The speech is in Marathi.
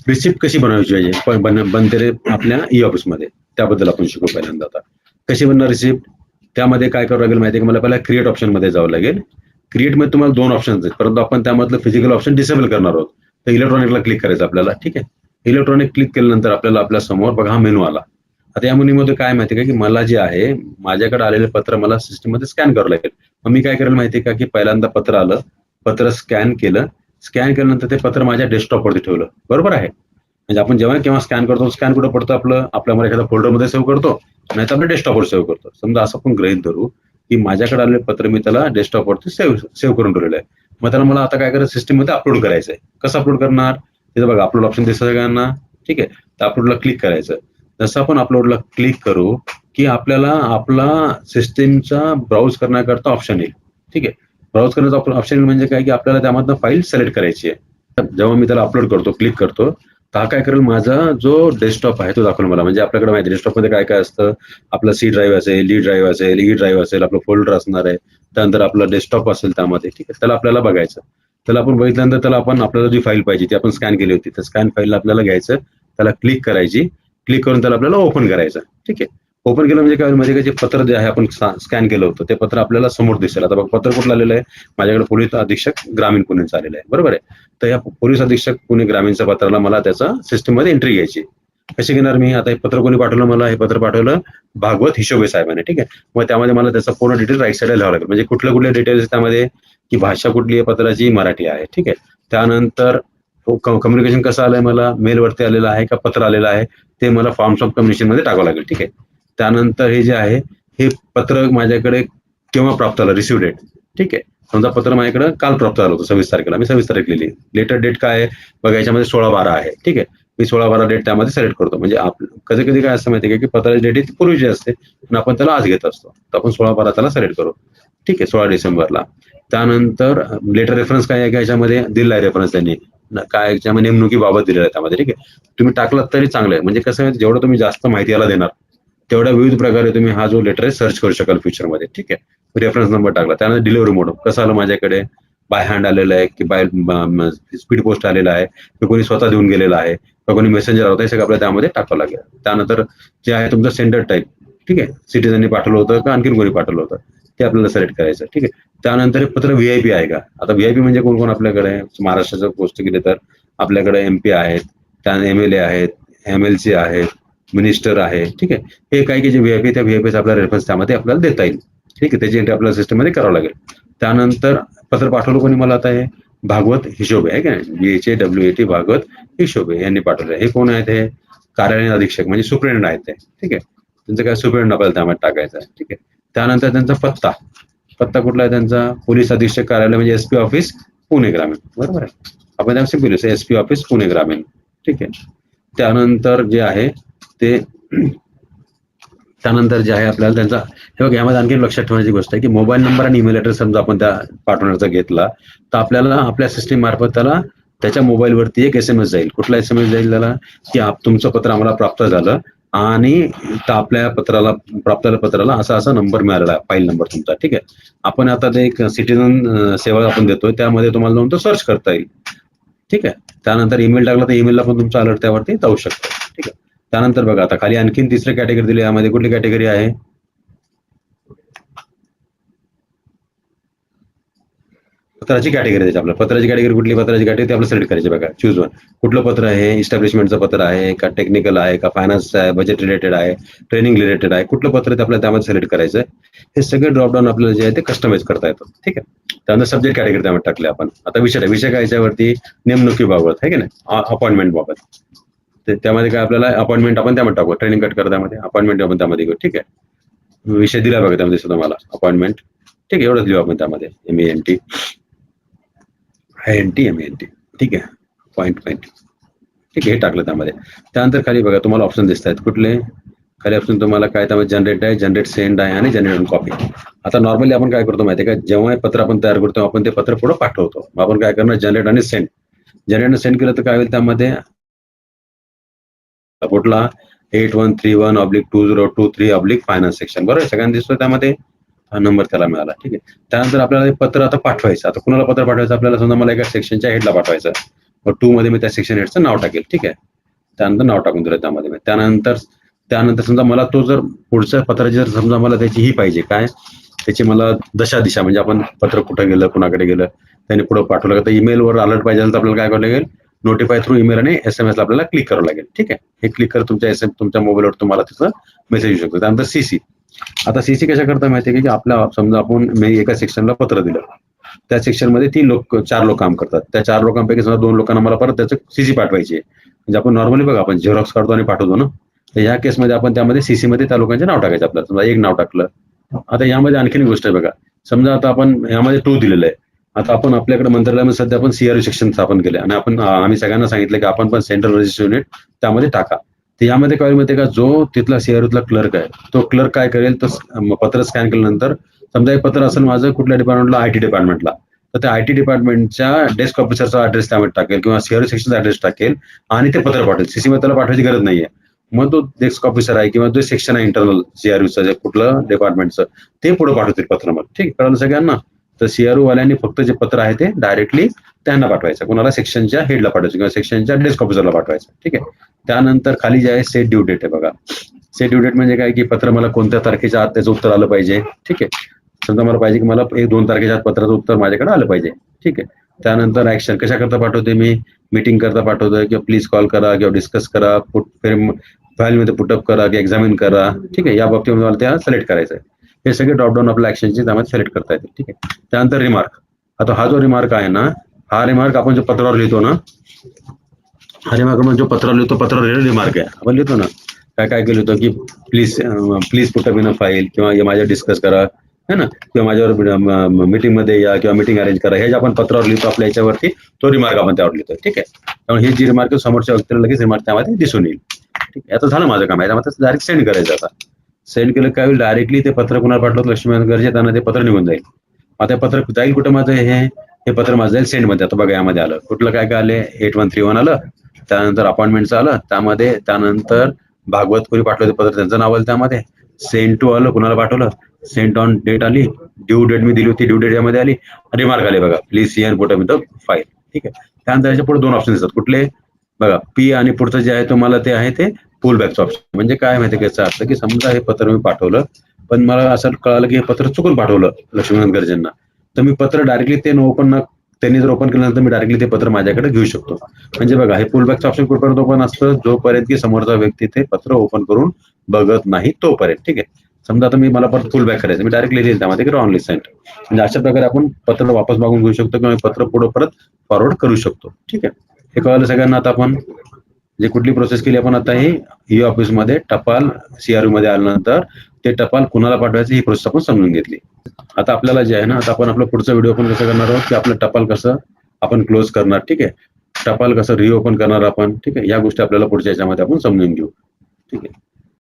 रिसिप्ट कशी बनवायची पाहिजे बनते रे आपल्या ई ऑफिसमध्ये, त्याबद्दल आपण शिकू पहिल्यांदा. आता कशी बनणार रिसिप्ट, त्यामध्ये काय करावं लागेल माहिती आहे का, मला पहिला क्रिएट ऑप्शन मध्ये जावं लागेल. क्रिएट मध्ये तुम्हाला 2 ऑप्शन्स आहेत, परंतु आपण त्यामधलं फिजिकल ऑप्शन डिसेबल करणार आहोत. तर इलेक्ट्रॉनिकला क्लिक करायचं आपल्याला. ठीक आहे, इलेक्ट्रॉनिक क्लिक केल्यानंतर आपल्याला आपल्या समोर बघा हा मेनू आला. आता या मेनूमध्ये काय माहिती का, की मला जे आहे माझ्याकडे आलेले पत्र मला सिस्टम मध्ये स्कॅन करावं लागेल. मग मी काय करेल माहिती का, की पहिल्यांदा पत्र आलं, पत्र स्कॅन केलं, स्कॅन केल्यानंतर ते पत्र माझ्या डेस्कटॉपवरती ठेवलं. बरोबर आहे, म्हणजे आपण जेव्हा केव्हा स्कॅन करतो, स्कॅन कुठं पडतो आपलं, आपल्यामध्ये एखाद्या फोल्डरमध्ये सेव्ह करतो, नाही तर आपल्या डेस्कटॉपवर सेव्ह करतो. समजा असं आपण गृहीत धरू की माझ्याकडे आलेले पत्र मी त्याला डेस्कटॉपवरती सेव्ह करून ठेवलेलं आहे. मग त्याला मला आता काय करायचं, सिस्टममध्ये अपलोड करायचं आहे. कसं अपलोड करणार, तिथं बघा अपलोड ऑप्शन दिसतं सगळ्यांना. ठीक आहे, तर अपलोडला क्लिक करायचं. जसं आपण अपलोडला क्लिक करू की आपल्याला आपला सिस्टीमचा ब्राउज करण्याकरता ऑप्शन येईल. ठीक आहे, ब्राउज करण्याचा ऑप्शन म्हणजे काय, की आपल्याला त्यामधनं फाईल सिलेक्ट करायची आहे. जेव्हा मी त्याला अपलोड करतो, क्लिक करतो, तर हा काय करेल, माझा जो डेस्कटॉप आहे तो दाखवून मला. म्हणजे आपल्याकडे माहिती डेस्कटॉपमध्ये काय काय असतं, आपलं सी ड्राईव्ह असेल, डी ड्राईव्ह असेल, ई ड्राईव्ह असेल, आपलं फोल्डर असणार आहे, त्यानंतर आपलं डेस्कटॉप असेल त्यामध्ये. ठीक आहे, त्याला आपल्याला बघायचं. त्याला आपण बघितल्यानंतर त्याला आपण आपल्याला जी फाईल पाहिजे ती आपण स्कॅन केली होती, तर स्कॅन फाईलला आपल्याला घ्यायचं, त्याला क्लिक करायची, क्लिक करून त्याला आपल्याला ओपन करायचं. ठीक आहे, ओपन केलं म्हणजे काय, म्हणजे जे पत्र जे आहे आपण स्कॅन केलं होतं ते पत्र आपल्याला समोर दिसेल. आता बघ पत्र कुठलं आलेलं आहे, माझ्याकडे पोलीस अधीक्षक ग्रामीण पुणेचं आलेलं आहे. बरोबर आहे, तर या पोलीस अधीक्षक पुणे ग्रामीणच्या पत्राला मला त्याचा सिस्टममध्ये एंट्री घ्यायची. कशी घेणार मी, आता हे पत्र कोणी पाठवलं मला, हे पत्र पाठवलं भागवत हिशोबे साहेबांनी. ठीक आहे, मग त्यामध्ये मला त्याचा पूर्ण डिटेल राईट साईडला लिहावं लागेल. म्हणजे कुठले कुठले डिटेल्स त्यामध्ये, की भाषा कुठली आहे पत्राची, मराठी आहे. ठीक आहे, त्यानंतर कम्युनिकेशन कसं आलंय, मला मेलवरती आलेलं आहे का पत्र आलेलं आहे, ते मला फॉर्म्स ऑफ कम्युनिकेशन मध्ये टाकावं लागेल. ठीक आहे, त्यानंतर हे जे आहे हे पत्र माझ्याकडे केव्हा प्राप्त झालं, रिसिव्ह डेट. ठीक आहे, समजा पत्र माझ्याकडे काल प्राप्त झालं होतं 26 तारखेला, मी 26 तारीख लिहिली. लेटर डेट काय आहे बघा, याच्यामध्ये 16/12 आहे. ठीक आहे, मी 16/12 डेट त्यामध्ये सिलेक्ट करतो. म्हणजे कधी कधी काय असतं माहिती आहे का, की पत्राची डेट ही पूर्वीची असते पण आपण त्याला आज घेत असतो, तर आपण 16/12 त्याला सिलेक्ट करू. ठीक आहे, 16 डिसेंबरला. त्यानंतर लेटर रेफरन्स काय आहे का, याच्यामध्ये दिलेला आहे रेफरन्स त्यांनी काय, याच्यामध्ये नेमणुकीबाबत दिलेलं आहे त्यामध्ये. ठीक आहे, तुम्ही टाकलात तरी चांगलं आहे. म्हणजे कसं आहे, जेवढं तुम्ही जास्त माहिती याला देणार तेवढ्या विविध प्रकारे तुम्ही हा जो लेटर आहे सर्च करू शकाल फ्युचरमध्ये. ठीक आहे, रेफरन्स नंबर टाकला, त्यानंतर डिलिव्हरी मोड कसं आलं माझ्याकडे, बाय हँड आलेलं आहे की बाय स्पीड पोस्ट आलेला आहे, की कोणी स्वतः देऊन गेलेला आहे, का कोणी मेसेंजर होता, हे सगळं आपल्याला त्यामध्ये टाकावं लागेल. त्यानंतर जे आहे तुमचं सेंडर टाईप, ठीक आहे, सिटीजननी पाठवलं होतं का आणखीन कोणी पाठवलं होतं ते आपल्याला सिलेक्ट करायचं. ठीक आहे, त्यानंतर हे पत्र व्हीआयपी आहे का. आता व्हीआयपी म्हणजे कोण कोण आपल्याकडे, महाराष्ट्राचं गोष्ट केली तर आपल्याकडे MP आहेत, त्या MLA आहेत, MLC आहेत, मिनिस्टर आहे. ठीक आहे, हे काही की जे व्हीआयपी, त्या व्हीआयपी आपल्याला रेफरन्स त्यामध्ये आपल्याला देता येईल. ठीक आहे, त्याची एंट्री आपल्याला सिस्टम मध्ये करावं लागेल. त्यानंतर पत्र पाठवलं कोणी मला, आता हे भागवत हिशोबे आहे का नाही, BHAWAT भागवत हिशोबे यांनी पाठवलं. हे कोण आहेत, हे कार्यालयीन अधीक्षक म्हणजे सुप्रिटेंडंट आहेत ते. ठीक आहे, त्यांचं काय सुप्रिटेंडंट आपल्याला त्यामध्ये टाकायचं आहे. ठीक आहे, त्यानंतर त्यांचा पत्ता, पत्ता कुठला आहे त्यांचा, पोलीस अधीक्षक कार्यालय म्हणजे SP ऑफिस पुणे ग्रामीण. बरोबर आहे, आपण त्या सिम्पली SP ऑफिस पुणे ग्रामीण. ठीक आहे, त्यानंतर जे आहे ते त्यानंतर जे आहे आपल्याला त्यांचा, हे बघा यामध्ये आणखी लक्षात ठेवण्याची गोष्ट आहे की मोबाईल नंबर आणि ईमेल ऍड्रेस समजा आपण त्या पाठवण्याचा घेतला, तर आपल्याला आपल्या सिस्टीम मार्फत त्याला त्याच्या मोबाईलवरती एक SMS जाईल. कुठला SMS जाईल त्याला, की तुमचं पत्र आम्हाला प्राप्त झालं आणि आपल्या पत्राला प्राप्त पत्राला असा असा नंबर मिळालेला आहे, फाईल नंबर तुमचा. ठीक आहे, आपण आता ते एक सिटीजन सेवा आपण देतोय, त्यामध्ये तुम्हाला जाऊन तो सर्च करता येईल. ठीक आहे, त्यानंतर ईमेल टाकला तर ईमेलला पण तुमचा अलर्ट त्यावरती जाऊ शकतो. ठीक आहे, त्यानंतर बघा आता खाली आणखीन तिसरी कॅटेगरी दिली, यामध्ये कुठली कॅटेगरी आहे, पत्राची कॅटेगरी द्यायची आपल्याला. पत्राची कॅटेगरी कुठली, पत्राची कॅटेगरी आपल्याला सिलेक्ट करायची. बघा चूज वन, कुठलं पत्र आहे, इस्टॅब्लिशमेंटचं पत्र आहे का, टेक्निकल आहे का, फायनान्स आहे, बजेट रिलेटेड आहे, ट्रेनिंग रिलेटेड आहे, कुठलं पत्र आहे आपल्याला त्यामध्ये सिलेक्ट करायचं. हे सगळे ड्रॉपडाऊन आपल्याला जे आहे ते कस्टमाइज करता येतं. ठीक आहे, त्यानंतर सब्जेक्ट कॅटेगरी त्यामध्ये टाकले आपण. आता विषय काय याच्यावरती, नेमणुकीबाबत आहे की नाही, अपॉइंटमेंट बाबत. त्यामध्ये काय आपल्याला अपॉइंटमेंट आपण त्यामध्ये टाकू, ट्रेनिंग कट करता त्यामध्ये अपॉइंटमेंट आपण त्यामध्ये घेऊ. ठीक आहे, विषय दिला बघा त्यामध्ये सुद्धा मला अपॉइंटमेंट. ठीक आहे, एवढंच लिहू आपण त्यामध्ये, MENT INT. ठीक आहे, अपॉइंटमेंट. ठीक आहे, हे टाकलं त्यामध्ये. त्यानंतर खाली बघा तुम्हाला ऑप्शन दिसत आहेत कुठले, खाली ऑप्शन तुम्हाला काय त्यामध्ये जनरेट आहे, जनरेट सेंड आहे आणि जनरेट कॉपी. आता नॉर्मली आपण काय करतो माहिती आहे का, जेव्हा पत्र आपण तयार करतो आपण ते पत्र पुढे पाठवतो, मग आपण काय करणार, जनरेट आणि सेंड. जनरेट सेंड केलं तर काय होईल, त्यामध्ये कुठला 8131/2023 फायनान्स सेक्शन, बरोबर सगळ्यांना दिसतो त्यामध्ये नंबर त्याला मिळाला. ठीक आहे, त्यानंतर आपल्याला पत्र आता पाठवायचं. आता कुणाला पत्र पाठवायचं आपल्याला, समजा मला एका सेक्शनच्या हेडला पाठवायचं, मग 2 मध्ये मी त्या सेक्शन हेडचं नाव टाकेल. ठीक आहे, त्यानंतर नाव टाकून दिलं त्यामध्ये. त्यानंतर समजा मला तो जर पुढच्या पत्राची जर समजा मला त्याची ही पाहिजे, काय त्याची मला दिशा म्हणजे आपण पत्र कुठं गेलं, कुणाकडे गेलं, त्याने पुढे पाठवलं तर ईमेलवर अलर्ट पाहिजे तर आपल्याला काय करावं लागेल, नोटिफाय थ्रू ईमेल आणि SMS ला आपल्याला क्लिक करावं लागेल. ठीक आहे, हे क्लिक कर तुमच्या मोबाईलवर तुम्हाला त्याचा मेसेज येऊ शकतो. त्यानंतर CC. आता CC कशा करता माहिती आहे की आपल्या समजा आपण एका सेक्शनला पत्र दिलं, त्या सेक्शनमध्ये 4 लोक काम करतात. त्या 4 लोकांपैकी समजा 2 लोकांना मला परत त्याचं CC पाठवायची आहे. म्हणजे आपण नॉर्मली बघा आपण झेरॉक्स काढतो आणि पाठवतो ना, तर ह्या केसमध्ये आपण त्यामध्ये CC मध्ये त्या लोकांचे नाव टाकायचं. आपल्याला समजा एक नाव टाकलं. आता यामध्ये आणखीन गोष्ट आहे बघा, समजा आता आपण यामध्ये 2 दिलेलं आहे. आता आपण आपल्याकडे मंत्रालयामध्ये सध्या आपण CRU सेक्शन स्थापन केले आणि आम्ही सगळ्यांना सांगितलं की आपण पण सेंट्रल रजिस्टर युनिट त्यामध्ये टाका. तर यामध्ये काय माहिती का, जो तिथला CRUतला क्लर्क आहे तो क्लर्क काय करेल, तर पत्र स्कॅन केल्यानंतर समजा हे पत्र असेल माझं कुठल्या डिपार्टमेंटला, IT डिपार्टमेंटला, तर त्या IT डिपार्टमेंटच्या डेस्क ऑफिसरचा ऍड्रेस त्यामध्ये टाकेल किंवा CRU सेक्शनचा ऍड्रेस टाकेल आणि ते पत्र पाठवेल. CC मध्ये त्याला पाठवायची गरज नाहीये. मग तो डेस्क ऑफिसर आहे किंवा जो सेक्शन आहे इंटरनल CRUचं कुठलं डिपार्टमेंटचं, ते पुढे पाठवतील पत्र. मग ठीक कळलं सगळ्यांना. तर CRU वाल्यांनी फक्त जे पत्र आहे ते डायरेक्टली त्यांना पाठवायचं, कोणाला सेक्शनच्या हेडला पाठवायचं किंवा सेक्शनच्या डेस्क ऑफिसरला पाठवायचं. ठीक आहे, त्यानंतर खाली जे आहे सेट ड्यू डेट आहे बघा. सेट ड्यू डेट म्हणजे काय की पत्र मला कोणत्या तारखेच्या आत त्याचं उत्तर आलं पाहिजे. ठीक आहे, समजा मला पाहिजे की मला 1-2 तारखेच्या आत पत्राचं उत्तर माझ्याकडे आलं पाहिजे. ठीक आहे, त्यानंतर ऍक्शन कशा करता पाठवते मी, मीटिंग करता पाठवतोय किंवा प्लीज कॉल करा किंवा डिस्कस करा, फाईलमध्ये पुटअप करा की एक्झामिन करा. ठीक आहे, या बाबतीमध्ये मला त्या सिलेक्ट करायचं आहे. हे सगळे ड्रॉपडाऊन आपल्या ऍक्शनचे त्यामध्ये सिलेक्ट करता येते. ठीक आहे, त्यानंतर रिमार्क. आता हा जो रिमार्क आहे ना, हा रिमार्क आपण जो पत्रावर लिहितो ना, हा रिमार्क म्हणजे जो पत्रावर लिहितो, पत्रावर लिहिलेला रिमार्क आहे. आपण लिहितो ना काय केलं होतं की please put up in a file किंवा माझ्या डिस्कस करा है ना, किंवा माझ्यावर मीटिंग मध्ये या किंवा मीटिंग अरेंज करा, हे जे आपण पत्रावर लिहितो आपल्या याच्यावरती तो रिमार्क आपण त्यावर लिहितो. ठीक आहे, त्यामुळे हे जी रिमार्क समोरच्या व्यक्तीला लगेच रिमार्क त्यामध्ये दिसून येईल. ठीक आहे, आता झालं माझं काम. याच्यामध्ये डायरेक्ट सेंड करायचं. आता सेंड केलं काय होईल, डायरेक्टली ते पत्र कुणाला पाठवत, लक्ष्मीनारायण गरजे, त्यांना ते पत्र निघून जाईल. आता पत्र जाईल कुठं माझं, हे पत्र माझं जाईल सेंड मध्ये. आता बघा यामध्ये आलं कुठलं काय आले, 8131 आलं, त्यानंतर अपॉइंटमेंटचं आलं त्यामध्ये, त्यानंतर भागवत कोणी पाठवलं पत्र त्यांचं नाव आलं त्यामध्ये, सेंड टू आलं कुणाला पाठवलं, सेंट ऑन डेट आली, ड्यू डेट मी दिली होती, ड्यू डेट यामध्ये आली, रिमार्क आले बघा, please see and put up in the file. ठीक आहे, त्यानंतर याच्या पुढे 2 ऑप्शन असतात. कुठले बघा, P आणि पुढचं जे आहे तुम्हाला ते आहे ते पुल बॅकचं ऑप्शन. म्हणजे काय माहिती आहे याचा अर्थ की समजा हे पत्र मी पाठवलं पण मला असं कळालं की हे पत्र चुकून पाठवलं लक्ष्मीनारायण गरजेंना, तर मी पत्र डायरेक्टली ते ओपन त्यांनी जर ओपन केल्यानंतर मी डायरेक्टली ते पत्र माझ्याकडे घेऊ शकतो. म्हणजे बघा, हे पुल बॅकचं ऑप्शन कुठपर्यंत ओपन असतं, जोपर्यंत की समोरचा व्यक्ती ते पत्र ओपन करून बघत नाही तोपर्यंत. ठीक आहे, समजा आता मला परत फुल बॅक करायचं, मी डायरेक्टली लिहिल त्यामध्ये की रॉंगली सेंट. म्हणजे अशा प्रकारे आपण पत्र वापस मागून घेऊ शकतो किंवा पत्र पुढे परत फॉरवर्ड करू शकतो. ठीक आहे, हे कळलं सगळ्यांना. आता आपण जे कुठली प्रोसेस केली आपण आता हे ई ऑफिस मध्ये टपाल CRU मध्ये आल्यानंतर ते टपाल कुणाला पाठवायचं ही प्रोसेस आपण समजून घेतली. आता आपल्याला जे आहे ना, आता आपण आपला पुढचा व्हिडिओ पण कसं करणार आहोत की आपलं टपाल कसं आपण क्लोज करणार. ठीक आहे, टपाल कसं रिओपन करणार आपण. ठीक आहे, या गोष्टी आपल्याला पुढच्या याच्यामध्ये आपण समजून घेऊ. ठीक आहे.